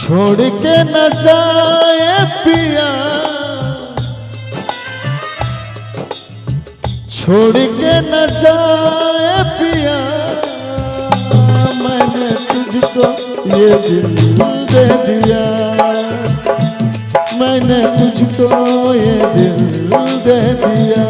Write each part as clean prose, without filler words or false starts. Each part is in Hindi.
छोड़ के न जाए पिया, छोड़ के न जाए पिया, मैंने तुझको ये दिल दे दिया, मैंने तुझको ये दिल दे दिया।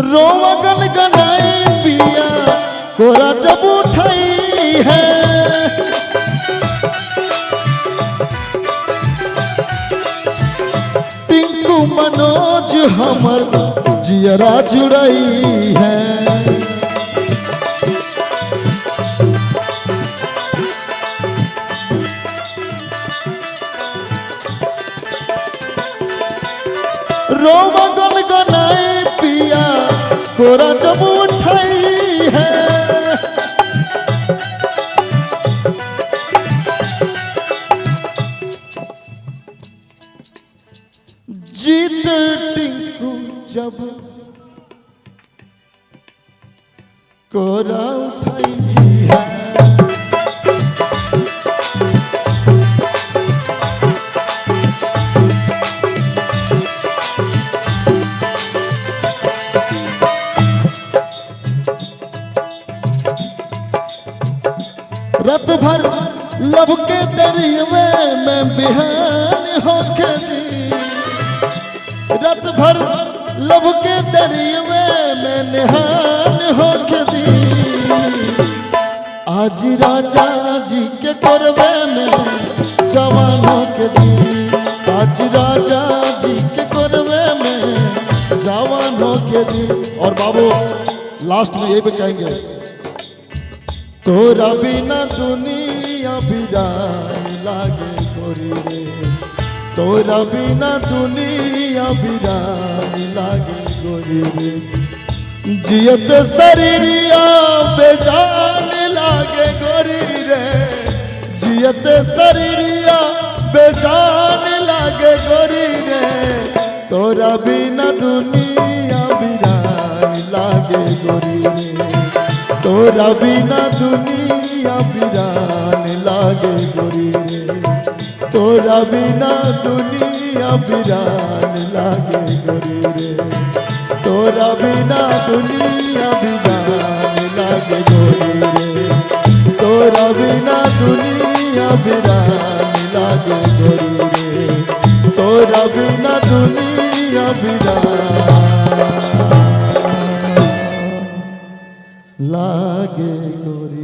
रोवा गनगनाई पिया कोरा जब उठाई है, टिंकू मनोज हमर जियरा जुड़ाई है। रोवा गनगनाई पिया कोरा जब उठाई है, जीत टिंकू जब कोरा उठाई है। रात भर लब के दरिया में मैं बिहान होके दी, रात भर लब के दरिया में मैं निहान होके दी। आज राजा जी के कोरबे में जवान होके दी, आज राजा जी के कोरबे में जवान होके दी। और बाबू लास्ट में ये भी कहेंगे, तोरा बिना दुनिया बिरान लागे गोरी रे, तोरा बिना दुनिया बिरान लागे गोरी रे। जियत शरीरिया बेजान लागे गोरी रे, जियत शरीरिया बेजान लागे गोरी रे। तोरा बिना दुनिया बिरान लागे गोरी रे, तोरा बिना दुनिया बिरान लागे गोरी रे, तोरा बिना दुनिया बिरान लागे गोरी रे, तोरा बिना दुनिया बिरान लागे गोरी रे, तोरा बिना दुनिया बिरान लागे गोरी रे, तोरा बिना दुनिया बिरान लागे गोरी।